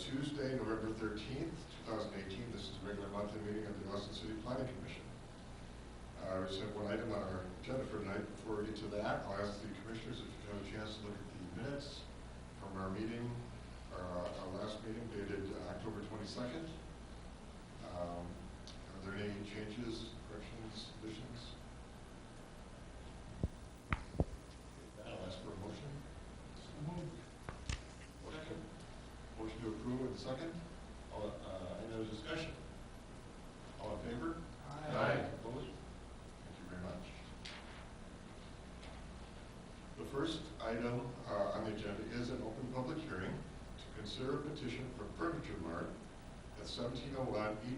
Tuesday, November 13th, 2018. This is a regular monthly meeting of the Austin City Planning Commission. We just have one item on our agenda for tonight. Before we get to that, I'll ask the commissioners if you have a chance to look at the minutes from our meeting, our last meeting dated October 22nd. Are there any changes, corrections, additions? I'll ask for a motion. Motion to approve in second. Any other discussion? All in favor? Aye. Opposed? Thank you very much. The first item on the agenda is an open public hearing to consider a petition from Furniture Mart at 1701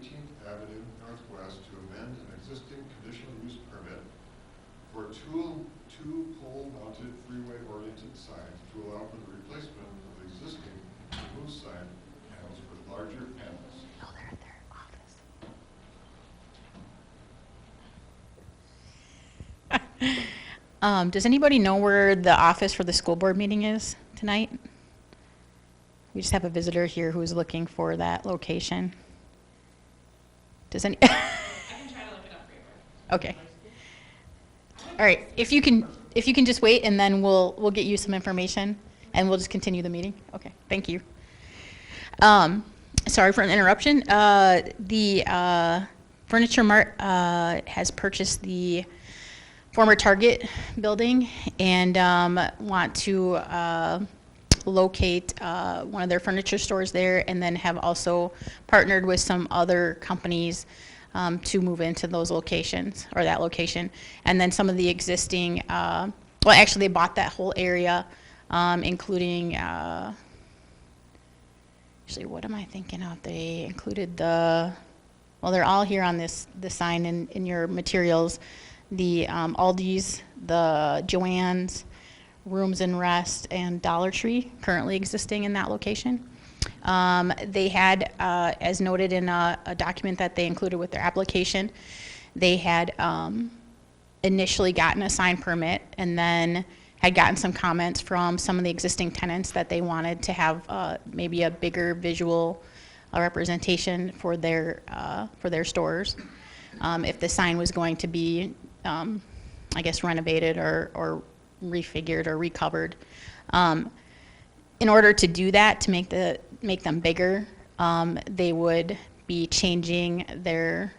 18th Avenue Northwest to amend an existing conditional use permit for two pole-mounted freeway-oriented signs to allow for the replacement of the existing removed sign panels with larger panels. Oh, they're at their office. Does anybody know where the office for the school board meeting is tonight? We just have a visitor here who's looking for that location. Does any? I can try to look it up for you. Okay. All right. If you can just wait, and then we'll get you some information, and we'll just continue the meeting. Okay. Thank you. Sorry for an interruption. The Furniture Mart has purchased the former Target building and want to locate one of their furniture stores there, and then have also partnered with some other companies to move into those locations, or that location. And then some of the existing, well, actually they bought that whole area, including, actually what am I thinking of? They included well, they're all here on the sign in your materials. The Aldi's, the Joann's, Rooms and Rest, and Dollar Tree currently existing in that location. They had, as noted in a document that they included with their application, they had initially gotten a sign permit and then had gotten some comments from some of the existing tenants that they wanted to have maybe a bigger visual representation for their stores. If the sign was going to be, I guess, renovated or refigured or recovered. In order to do that, to make them bigger, they would be changing their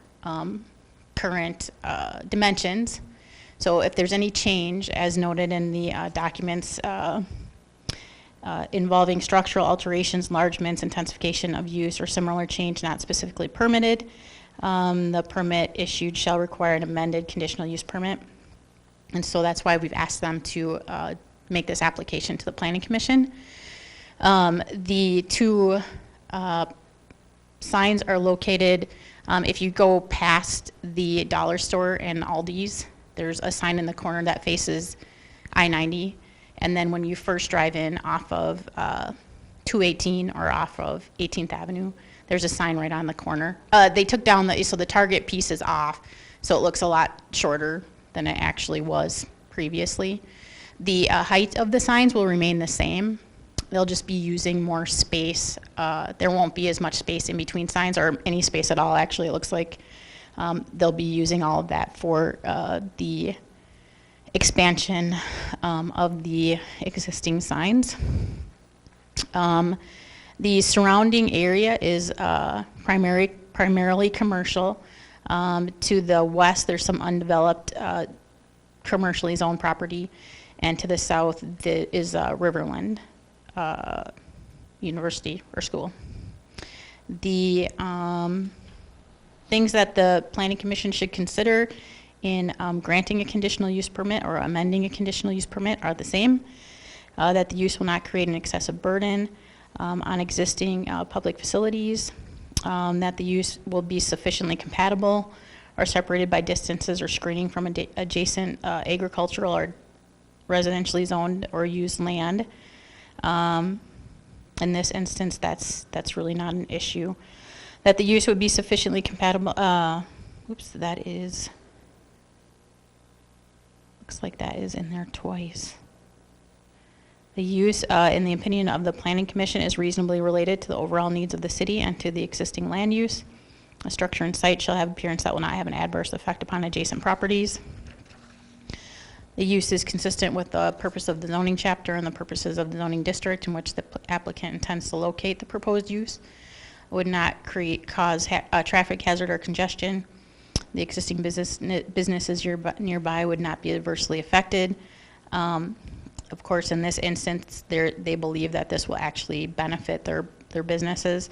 current dimensions. So if there's any change, as noted in the documents involving structural alterations, enlargements, intensification of use, or similar change not specifically permitted, the permit issued shall require an amended conditional use permit. And so that's why we've asked them to make this application to the Planning Commission. The two signs are located, if you go past the dollar store and Aldi's, there's a sign in the corner that faces I-90. And then when you first drive in off of 218 or off of 18th Avenue, there's a sign right on the corner. They took down so the Target piece is off, so it looks a lot shorter than it actually was previously. The height of the signs will remain the same. They'll just be using more space. There won't be as much space in between signs, or any space at all. Actually, it looks like they'll be using all of that for the expansion of the existing signs. The surrounding area is primarily commercial. To the west, there's some undeveloped commercially zoned property, and to the south is Riverland University or school. The things that the Planning Commission should consider in granting a conditional use permit or amending a conditional use permit are the same. That the use will not create an excessive burden on existing public facilities, that the use will be sufficiently compatible or separated by distances or screening from adjacent agricultural or residentially zoned or used land. In this instance, that's really not an issue. That the use would be sufficiently compatible. That is, looks like that is in there twice. The use, in the opinion of the Planning Commission, is reasonably related to the overall needs of the city and to the existing land use. A structure and site shall have appearance that will not have an adverse effect upon adjacent properties. The use is consistent with the purpose of the zoning chapter and the purposes of the zoning district in which the applicant intends to locate the proposed use. Would not cause a traffic hazard or congestion. The existing businesses nearby would not be adversely affected. Of course, in this instance, they believe that this will actually benefit their businesses.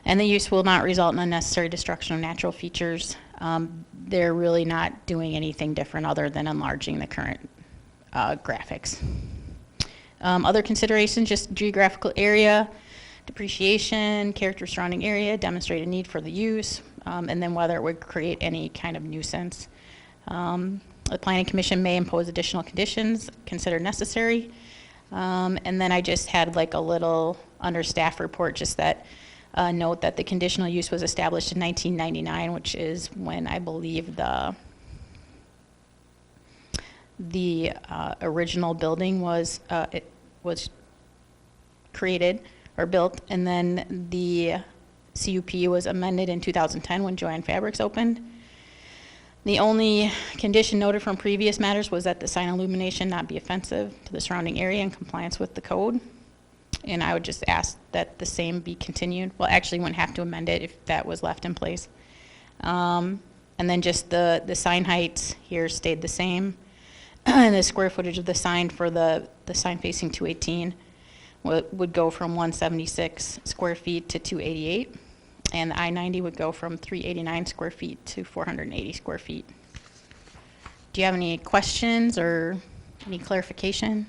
And the use will not result in unnecessary destruction of natural features. They're really not doing anything different other than enlarging the current graphics. Other considerations, just geographical area, depreciation, character surrounding area, demonstrated need for the use, and then whether it would create any kind of nuisance. The Planning Commission may impose additional conditions considered necessary. And then I just had like a little under staff report, just that note that the conditional use was established in 1999, which is when I believe the original building was created or built, and then the CUP was amended in 2010 when Jo-Ann Fabrics opened. The only condition noted from previous matters was that the sign illumination not be offensive to the surrounding area in compliance with the code. And I would just ask that the same be continued. Well, actually, wouldn't have to amend it if that was left in place. And then just the sign heights here stayed the same. And the square footage of the sign for the sign facing 218 would go from 176 square feet to 288. And the I-90 would go from 389 square feet to 480 square feet. Do you have any questions or any clarification?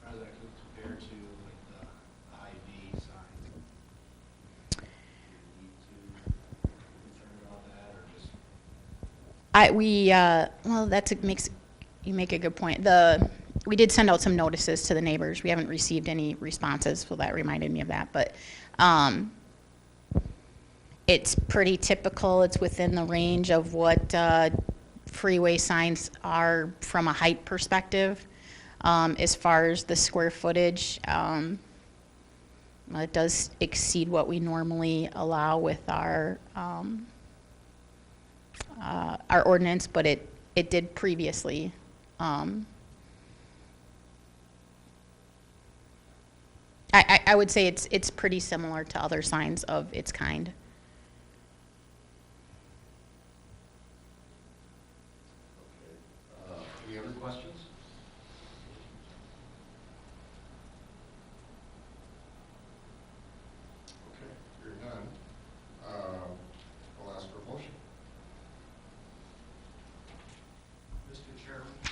How does that compare to like the IV sign? Do you need to be concerned about that, or just? Well, you make a good point. We did send out some notices to the neighbors. We haven't received any responses, so that reminded me of that. But it's pretty typical. It's within the range of what freeway signs are from a height perspective. As far as the square footage, it does exceed what we normally allow with our ordinance, but it did previously. I would say it's pretty similar to other signs of its kind. Okay. Any other questions? Okay, hearing none, I'll ask for a motion. Mr. Chairman, I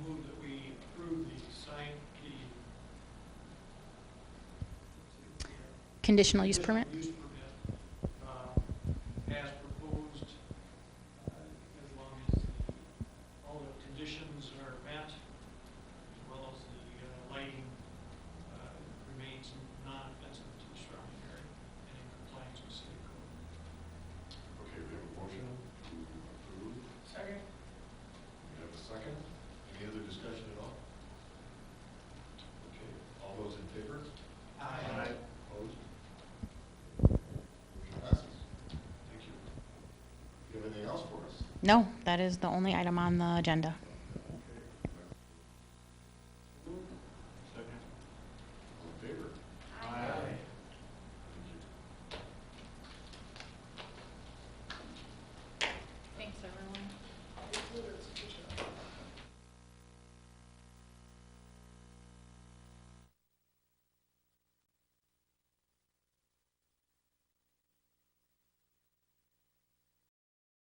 move that we approve the Conditional use permit? Use permit, as proposed, as long as all the conditions are met, as well as the lighting remains non-offensive to the surrounding area and in compliance with city code. Okay, we have a motion to approve. Second. We have a second. Any other discussion at all? Okay, all those in favor? Aye. Opposed? Motion passes. Thank you. Do you have anything else for us? No, that is the only item on the agenda.